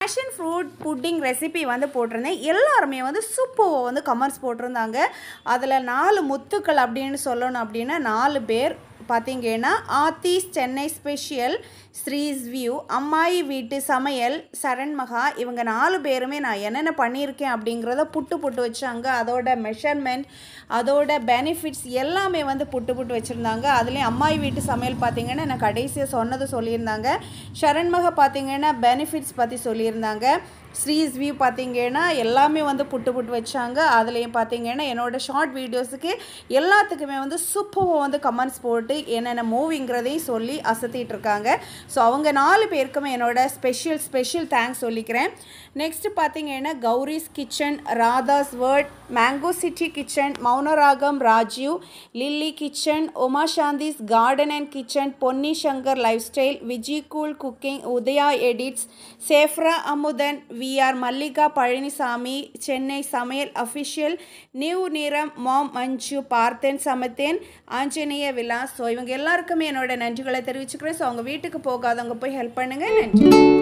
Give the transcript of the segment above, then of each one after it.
Passion fruit pudding recipe வந்து போட்டிருந்தேன். எல்லாருமே வந்து சூப்பர்வா வந்து கமெண்ட்ஸ் போட்டிருந்தாங்க. அதில் 4 முத்துக்கள் அப்படின்னு சொல்லணும் அப்படின்னா 4 பேர் பார்த்தீங்கன்னா ஆத்தீஸ் சென்னை ஸ்பெஷல், ஸ்ரீஸ் வியூ, அம்மாயி வீட்டு சமையல், சரண் மகா, இவங்க 4 பேருமே நான் என்னென்ன பண்ணியிருக்கேன் அப்படிங்கிறத புட்டு வச்சாங்க. அதோட மெஷர்மெண்ட், அதோட பெனிஃபிட்ஸ் எல்லாமே வந்து புட்டு வச்சுருந்தாங்க. அதுலேயும் அம்மாயி வீட்டு சமையல் பார்த்திங்கன்னா நான் கடைசியாக சொன்னது சொல்லியிருந்தாங்க. சரண் மகா பார்த்திங்கன்னா பெனிஃபிட்ஸ் பற்றி சொல்லியிருந்தாங்க. ஸ்ரீஸ் வியூ பார்த்திங்கன்னா எல்லாமே வந்து புட்டு வச்சாங்க. அதுலேயும் பார்த்திங்கன்னா என்னோடய ஷார்ட் வீடியோஸுக்கு எல்லாத்துக்குமே வந்து சூப்பராக வந்து கமெண்ட்ஸ் போட்டு என்னென்ன மூவிங்கிறதையும் சொல்லி அசத்திட்டு இருக்காங்க. ஸோ அவங்க 4 பேருக்குமே என்னோட ஸ்பெஷல் தேங்க்ஸ் சொல்லிக்கிறேன். நெக்ஸ்ட்டு பார்த்திங்கன்னா Gowri's kitchen, Radha's word, mango city kitchen, Mouna Ragam Rajeev, lily kitchen, Uma Shanthi's garden and kitchen, Ponni Shankar life style, Viji cool cooking, Udhaya edits, சேஃப்ரா Amudhan, VR Mallika Palanisamy, Chennai Samayal official, new நிறம், மாம் மஞ்சு, பார்த்தேன் சமைத்தேன், ஆஞ்சநேய விலாஸ். ஸோ இவங்க எல்லாருக்குமே என்னோட நன்றிகளை தெரிவிச்சுக்கிறேன். ஸோ அவங்க வீட்டுக்கு போகாதவங்க போய் ஹெல்ப் பண்ணுங்கள். நன்றி.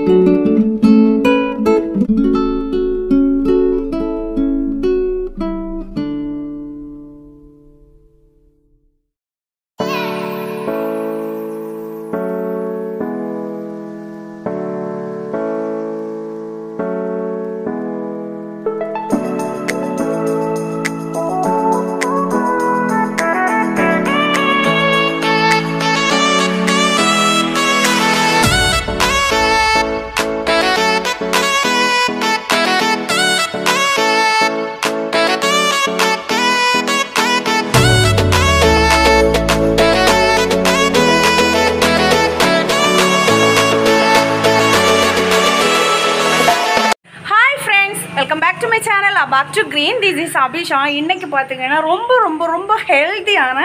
Welcome back to my channel back to green. This is Abisha. இன்றைக்கி பார்த்திங்கன்னா ரொம்ப ஹெல்த்தியான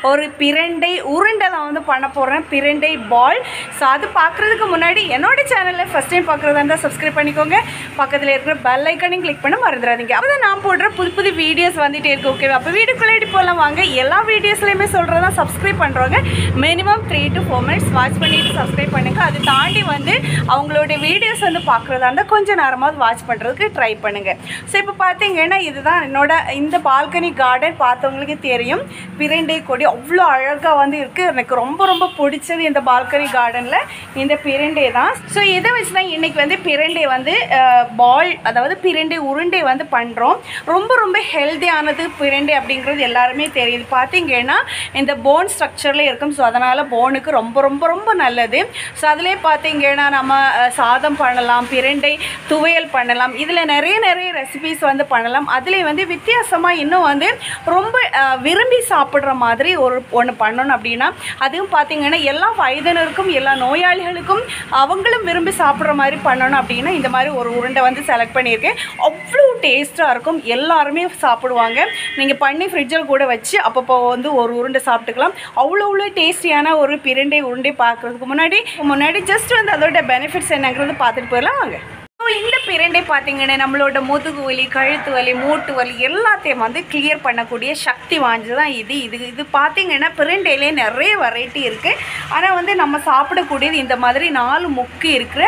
ஒரு பிரண்டை உருண்டை நான் வந்து பண்ண போகிறேன். பிரண்டை பால். ஸோ அது பார்க்குறதுக்கு முன்னாடி என்னோடய சேனலில் ஃபஸ்ட் டைம் பார்க்குறதா இருந்தால் சப்ஸ்கிரைப் பண்ணிக்கோங்க. பக்கத்தில் இருக்கிற பெல் ஐக்கனையும் கிளிக் பண்ண மறந்துடாதீங்க. அப்போ தான் நான் போடுற புது வீடியோஸ் வந்துகிட்டே இருக்குது. ஓகேவா? அப்போ வீடியோக்குள்ளே போகலாம் வாங்க. எல்லா வீடியோஸ்லையுமே சொல்கிறதா சப்ஸ்கிரைப் பண்ணுறவங்க மினிமம் 3 to 4 மினிட்ஸ் வாட்ச் பண்ணிவிட்டு சப்ஸ்கிரைப் பண்ணுங்கள். அது தாண்டி வந்து அவங்களோட வீடியோஸ் வந்து பார்க்குறதா இருந்தால் கொஞ்சம் நேரமாவது வாட்ச் பண்ணுறதுக்கு ட்ரை பண்ணுங்கள். ஸோ இப்போ பார்த்தீங்கன்னா இதுதான் என்னோட இந்த பால்கனி கார்டன். பார்த்தவங்களுக்கு தெரியும் பிரண்டை கொடி அவ்வளோ அழகாக வந்து இருக்குது. எனக்கு ரொம்ப பிடிச்சது இந்த பால்கனி கார்டனில் இந்த பிரண்டை தான். ஸோ இதை வச்சு தான் இன்றைக்கி வந்து பிரண்டை வந்து பால், அதாவது பிரண்டை உருண்டை வந்து பண்ணுறோம். ரொம்ப ஹெல்த்தியானது பிரண்டை அப்படிங்கிறது எல்லாருமே தெரியுது. பார்த்தீங்கன்னா இந்த போன் ஸ்ட்ரக்சரில் இருக்கும். ஸோ அதனால் போனுக்கு ரொம்ப நல்லது. ஸோ அதிலே பார்த்தீங்கன்னா நம்ம சாதம் பண்ணலாம், பிரண்டை துவையல் பண்ணலாம், இதில் நிறைய ரெசிபிஸ் வந்து பண்ணலாம். அதுலேயே வந்து வித்தியாசமாக இன்னும் வந்து ரொம்ப விரும்பி சாப்பிட்ற மாதிரி ஒன்று பண்ணணும் அப்படின்னா, அதுவும் பார்த்திங்கன்னா எல்லா வயதினருக்கும் எல்லா நோயாளிகளுக்கும் அவங்களும் விரும்பி சாப்பிட்ற மாதிரி பண்ணணும் அப்படின்னா இந்த மாதிரி ஒரு உருண்டை வந்து செலக்ட் பண்ணியிருக்கேன். அவ்வளோ டேஸ்ட்டாக இருக்கும், எல்லாருமே சாப்பிடுவாங்க. நீங்கள் பண்ணி ஃப்ரிட்ஜில் கூட வச்சு அப்பப்போ வந்து ஒரு உருண்டை சாப்பிட்டுக்கலாம். அவ்வளோ டேஸ்டியான ஒரு பிரண்டை உருண்டை பார்க்குறதுக்கு முன்னாடி ஜஸ்ட் வந்து அதோட பெனிஃபிட்ஸ் என்னங்கிறது பார்த்துட்டு போயிடலாம் வாங்க. இந்த பிரண்டை பார்த்தீங்கன்னா நம்மளோட முதுகு வலி, கழுத்து வலி, மூட்டு வலி எல்லாத்தையும் வந்து கிளியர் பண்ணக்கூடிய சக்தி வாய்ந்தது தான் இது பார்த்தீங்கன்னா பிரண்டையிலே நிறைய வெரைட்டி இருக்குது. ஆனால் வந்து நம்ம சாப்பிடக்கூடியது இந்த மாதிரி 4 முக்கு இருக்கிற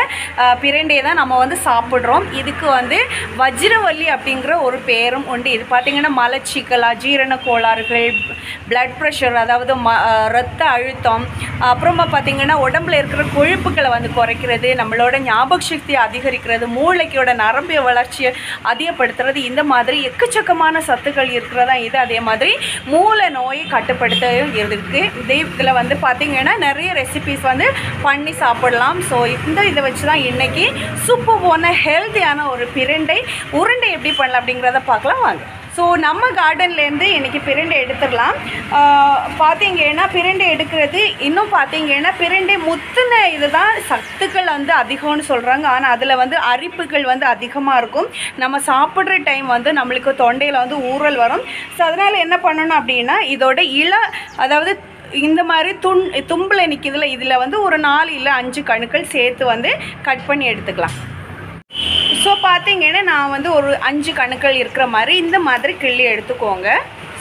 பிரண்டையை தான் நம்ம வந்து சாப்பிட்றோம். இதுக்கு வந்து வஜ்ரவல்லி அப்படிங்கிற ஒரு பேரும் உண்டு. இது பார்த்திங்கன்னா மலச்சிக்கல், அஜீரண கோளாறுகள், பிளட் ப்ரெஷர், அதாவது இரத்த அழுத்தம், அப்புறமா பார்த்திங்கன்னா உடம்புல இருக்கிற கொழுப்புகளை வந்து குறைக்கிறது, நம்மளோட ஞாபக சக்தியை அதிகரிக்கிறது, மூளைக்கோட நரம்பிய வளர்ச்சியை அதிகப்படுத்துறது, இந்த மாதிரி எக்கச்சக்கமான சத்துக்கள் இருக்கிறதா இது. அதே மாதிரி மூளை நோயை கட்டுப்படுத்தவும் இருக்குது. இதில் வந்து பார்த்திங்கன்னா நிறைய ரெசிபிஸ் வந்து பண்ணி சாப்பிடலாம். ஸோ இதை வச்சு தான் இன்றைக்கி சூப்பரான ஹெல்த்தியான ஒரு பிரண்டை உருண்டை எப்படி பண்ணலாம் அப்படிங்கிறத பார்க்கலாம் வாங்க. ஸோ நம்ம கார்டன்லேருந்து இன்றைக்கி பிரண்டை எடுத்துடலாம். பார்த்திங்கன்னா பிரண்டை எடுக்கிறது இன்னும் பார்த்திங்கன்னா பிரண்டை முத்துன இது தான் சத்துக்கள் வந்து அதிகம்னு சொல்கிறாங்க. ஆனால் அதில் வந்து அரிப்புகள் வந்து அதிகமாக இருக்கும். நம்ம சாப்பிட்ற டைம் வந்து நம்மளுக்கு தொண்டையில் வந்து ஊறல் வரும். ஸோ அதனால் என்ன பண்ணணும் அப்படின்னா இதோட அதாவது இந்த மாதிரி தும்பில் நிற்கிதுல, இதில் வந்து ஒரு 4 இல்லை 5 கணுக்கள் சேர்த்து வந்து கட் பண்ணி எடுத்துக்கலாம். ஸோ பார்த்தீங்கன்னா நான் வந்து ஒரு 5 கணுக்கள் இருக்கிற மாதிரி இந்த மாதிரி கிள்ளி எடுத்துக்கோங்க.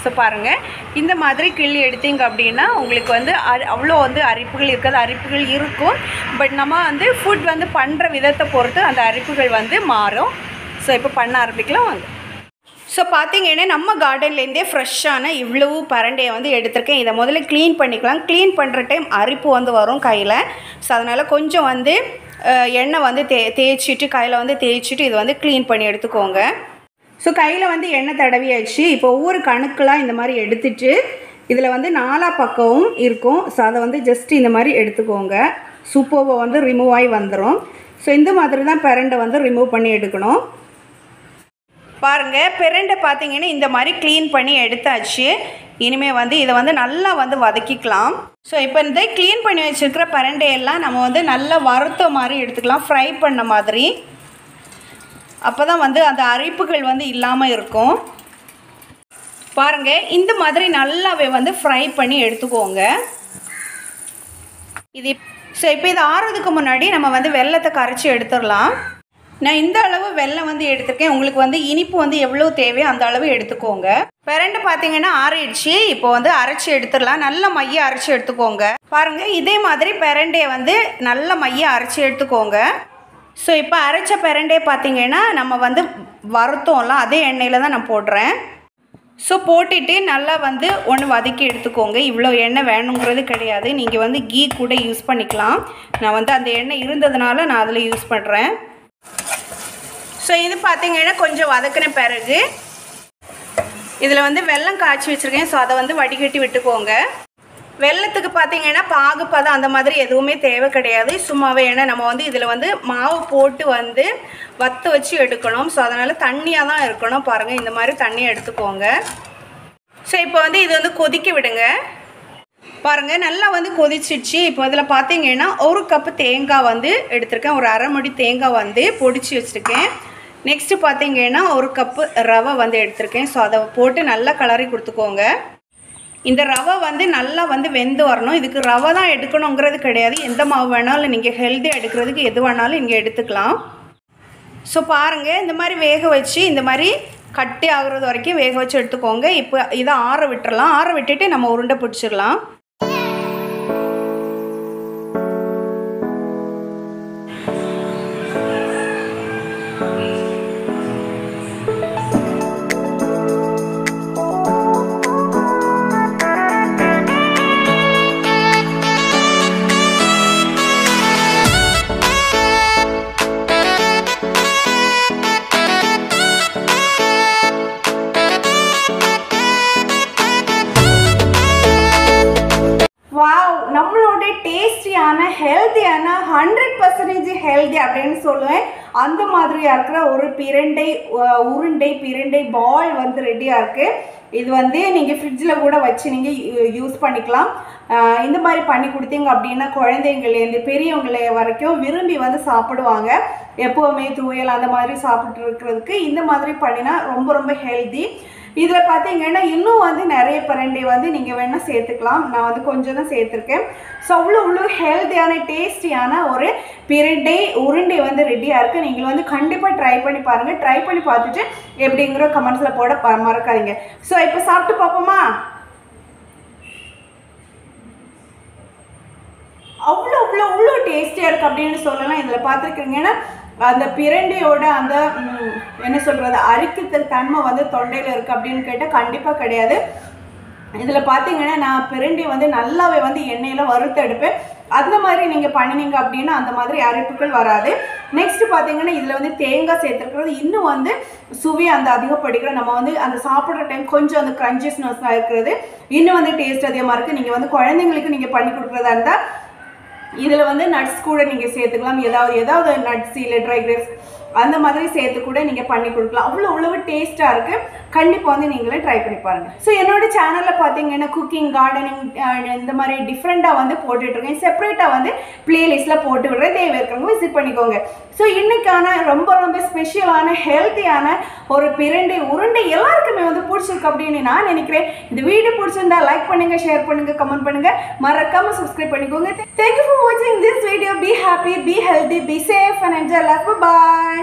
ஸோ பாருங்கள், இந்த மாதிரி கிள்ளி எடுத்தீங்க அப்படின்னா உங்களுக்கு வந்து அவ்வளோ வந்து அரிப்புகள் இருக்காது. அரிப்புகள் இருக்கும், பட் நம்ம வந்து ஃபுட் வந்து பண்ணுற விதத்தை பொறுத்து அந்த அரிப்புகள் வந்து மாறும். ஸோ இப்போ பண்ண ஆரம்பிக்கலாம் வாங்க. ஸோ பார்த்தீங்கன்னா நம்ம கார்டன்லேருந்தே ஃப்ரெஷ்ஷான இவ்வளவு பரண்டையை வந்து எடுத்திருக்கேன். இதை முதல்ல க்ளீன் பண்ணிக்கலாம். க்ளீன் பண்ணுற டைம் அரிப்பு வந்து வரும் கையில். ஸோ அதனால் கொஞ்சம் வந்து எண்ணெய் வந்து தேய்ச்சிட்டு கையில் வந்து தேய்ச்சிட்டு இது வந்து க்ளீன் பண்ணி எடுத்துக்கோங்க. ஸோ கையில் வந்து எண்ணெய் தடவியாச்சு. இப்போ ஒவ்வொரு கணுக்கெலாம் இந்த மாதிரி எடுத்துட்டு இதில் வந்து 4 பக்கமும் இருக்கும். ஸோ அதை வந்து ஜஸ்ட் இந்த மாதிரி எடுத்துக்கோங்க. சூப்பர்வை வந்து ரிமூவ் ஆகி வந்துடும். ஸோ இந்த மாதிரி தான் பிரண்டை வந்து ரிமூவ் பண்ணி எடுக்கணும். பாருங்கள், பிரண்டை பார்த்தீங்கன்னா இந்த மாதிரி க்ளீன் பண்ணி எடுத்தாச்சு. இனிமேல் வந்து இதை வந்து நல்லா வந்து வதக்கிக்கலாம். ஸோ இப்போ இந்த க்ளீன் பண்ணி வச்சுருக்கிற பிரண்டையெல்லாம் நம்ம வந்து நல்லா வறுத்த மாதிரி எடுத்துக்கலாம், ஃப்ரை பண்ண மாதிரி. அப்போ தான் வந்து அந்த அரிப்புகள் வந்து இல்லாமல் இருக்கும். பாருங்கள், இந்த மாதிரி நல்லாவே வந்து ஃப்ரை பண்ணி எடுத்துக்கோங்க. இது ஸோ இப்போ இது ஆறுறதுக்கு முன்னாடி நம்ம வந்து வெல்லத்தை கரைச்சி எடுத்துடலாம். நான் இந்த அளவு வெல்லம் வந்து எடுத்துருக்கேன். உங்களுக்கு வந்து இனிப்பு வந்து எவ்வளோ தேவையோ அந்த அளவு எடுத்துக்கோங்க. பிரண்டை பார்த்தீங்கன்னா ஆறிடுச்சு. இப்போ வந்து அரைச்சி எடுத்துடலாம். நல்ல மைய அரைச்சி எடுத்துக்கோங்க. பாருங்கள், இதே மாதிரி பிரண்டையை வந்து நல்ல மைய அரைச்சி எடுத்துக்கோங்க. ஸோ இப்போ அரைச்ச பிரண்டையை பார்த்தீங்கன்னா நம்ம வந்து வறுத்தோம்ல, அதே எண்ணெயில் தான் நான் போடுறேன். ஸோ போட்டுட்டு நல்லா வந்து ஒன்று வதக்கி எடுத்துக்கோங்க. இவ்வளோ எண்ணெய் வேணுங்கிறது கிடையாது. நீங்கள் வந்து கீ கூட யூஸ் பண்ணிக்கலாம். நான் வந்து அந்த எண்ணெய் இருந்ததுனால நான் அதில் யூஸ் பண்ணுறேன். ஸோ இது பார்த்தீங்கன்னா கொஞ்சம் வதக்கின பிறகு இதில் வந்து வெல்லம் காய்ச்சி வச்சுருக்கேன். ஸோ அதை வந்து வடிகட்டி விட்டுக்கோங்க. வெல்லத்துக்கு பார்த்தீங்கன்னா பாகுப்பதம் அந்த மாதிரி எதுவுமே தேவை கிடையாது. சும்மாவே ஏன்னா நம்ம வந்து இதில் வந்து மாவு போட்டு வந்து வற்ற வச்சு எடுக்கணும். ஸோ அதனால் தண்ணியாக தான் இருக்கணும். பாருங்கள், இந்த மாதிரி தண்ணியை எடுத்துக்கோங்க. ஸோ இப்போ வந்து இது வந்து கொதிக்க விடுங்க. பாருங்கள், நல்லா வந்து கொதிச்சிடுச்சு. இப்போ இதில் பார்த்தீங்கன்னா 1 கப்பு தேங்காய் வந்து எடுத்திருக்கேன். ஒரு அரை மடி தேங்காய் வந்து பொடிச்சு வச்சுருக்கேன். நெக்ஸ்ட்டு பார்த்தீங்கன்னா 1 கப்பு ரவை வந்து எடுத்திருக்கேன். ஸோ அதை போட்டு நல்லா கலரி கொடுத்துக்கோங்க. இந்த ரவை வந்து நல்லா வந்து வெந்து வரணும். இதுக்கு ரவை தான் எடுக்கணுங்கிறது கிடையாது. எந்த மாவு வேணாலும் நீங்கள் ஹெல்த்தியாக எடுக்கிறதுக்கு எது வேணாலும் இங்கே எடுத்துக்கலாம். ஸோ பாருங்கள், இந்த மாதிரி வேக வச்சு இந்த மாதிரி கட்டி ஆகுறது வரைக்கும் வேக வச்சு எடுத்துக்கோங்க. இப்போ இதை ஆற விட்டுறலாம். ஆற விட்டுட்டு நம்ம உருண்டை பிடிச்சிடலாம். வாவ், நம்மளோட டேஸ்டியான ஹெல்த்தியான 100% ஹெல்த்தி அப்படின்னு சொல்லுவேன். அந்த மாதிரியாக இருக்கிற ஒரு பிரண்டை பால் வந்து ரெடியாக இருக்குது. இது வந்து நீங்கள் ஃப்ரிட்ஜில் கூட வச்சு நீங்கள் யூஸ் பண்ணிக்கலாம். இந்த மாதிரி பண்ணி கொடுத்தீங்க அப்படின்னா குழந்தைங்கள்லேருந்து பெரியவங்களே வரைக்கும் விரும்பி வந்து சாப்பிடுவாங்க. எப்போவுமே துவையல் அந்த மாதிரி சாப்பிட்டு இருக்கிறதுக்கு இந்த மாதிரி பண்ணினா ரொம்ப ரொம்ப ஹெல்த்தி. இதில் பார்த்தீங்கன்னா இன்னும் வந்து நிறைய பிரண்டை வந்து நீங்கள் வேணால் சேர்த்துக்கலாம். நான் வந்து கொஞ்சம் தான் சேர்த்துருக்கேன். ஸோ அவ்வளோ ஹெல்த்தியான டேஸ்டியான ஒரு உருண்டை வந்து ரெடியாக இருக்குது. நீங்கள் வந்து கண்டிப்பாக ட்ரை பண்ணி பாருங்கள். ட்ரை பண்ணி பார்த்துட்டு எப்படிங்கிற கமெண்ட்ஸில் போட மறக்காதீங்க. ஸோ இப்போ சாப்பிட்டு பார்ப்போமா? அவ்வளோ டேஸ்டியாக இருக்குது அப்படின்னு சொல்லலாம். இதில் பார்த்துருக்கீங்கன்னா அந்த பிரண்டையோட அந்த என்ன சொல்கிறது அரிக்குத்தல் தன்மை வந்து தொண்டையில் இருக்குது அப்படின்னு கேட்டால் கண்டிப்பாக கிடையாது. இதில் பார்த்தீங்கன்னா நான் பிரண்டை வந்து நல்லாவே வந்து எண்ணெயில் வறுத்து எடுப்பேன். அந்த மாதிரி நீங்கள் பண்ணினீங்க அப்படின்னா அந்த மாதிரி அரிப்புகள் வராது. நெக்ஸ்ட் பார்த்தீங்கன்னா இதில் வந்து தேங்காய் சேர்த்துருக்கிறது இன்னும் வந்து சுவை அந்த அதிகப்படுகிற நம்ம வந்து அந்த சாப்பிட்ற டைம் கொஞ்சம் அந்த க்ரன்ச்சினஸ்ஸாக இருக்கிறது இன்னும் வந்து டேஸ்ட் அதிகமாக இருக்குது. நீங்கள் வந்து குழந்தைங்களுக்கு நீங்கள் பண்ணி கொடுக்குறதா இருந்தால் இதில் வந்து நட்ஸ் கூட நீங்கள் சேர்த்துக்கலாம். ஏதாவது நட்ஸ் இல்லை ட்ரை கிரேப்ஸ் அந்த மாதிரி சேர்த்து கூட நீங்கள் பண்ணி கொடுக்கலாம். அவ்வளோ டேஸ்ட்டாக இருக்குது. கண்டிப்பாக வந்து நீங்களே ட்ரை பண்ணி பாருங்கள். ஸோ என்னோட சேனலில் பார்த்தீங்கன்னா குக்கிங், கார்டனிங் இந்த மாதிரி டிஃப்ரெண்ட்டாக வந்து போட்டுட்ருக்கேன். செப்பரேட்டாக வந்து பிளேலிஸ்ட்டில் போட்டு விடுறேன். தேவை இருக்கிறவங்க விசிட் பண்ணிக்கோங்க. ஸோ இன்றைக்கான ரொம்ப ஸ்பெஷலான ஹெல்த்தியான ஒரு உருண்டை எல்லாருக்குமே வந்து பிடிச்சிருக்கு அப்படின்னு நான் நினைக்கிறேன். இந்த வீடியோ பிடிச்சிருந்தா லைக் பண்ணுங்கள், ஷேர் பண்ணுங்கள், கமெண்ட் பண்ணுங்கள், மறக்காமல் சப்ஸ்கிரைப் பண்ணிக்கோங்க. Thank you for watching this video. Be happy, be healthy, be safe and enjoy life. Bye-bye.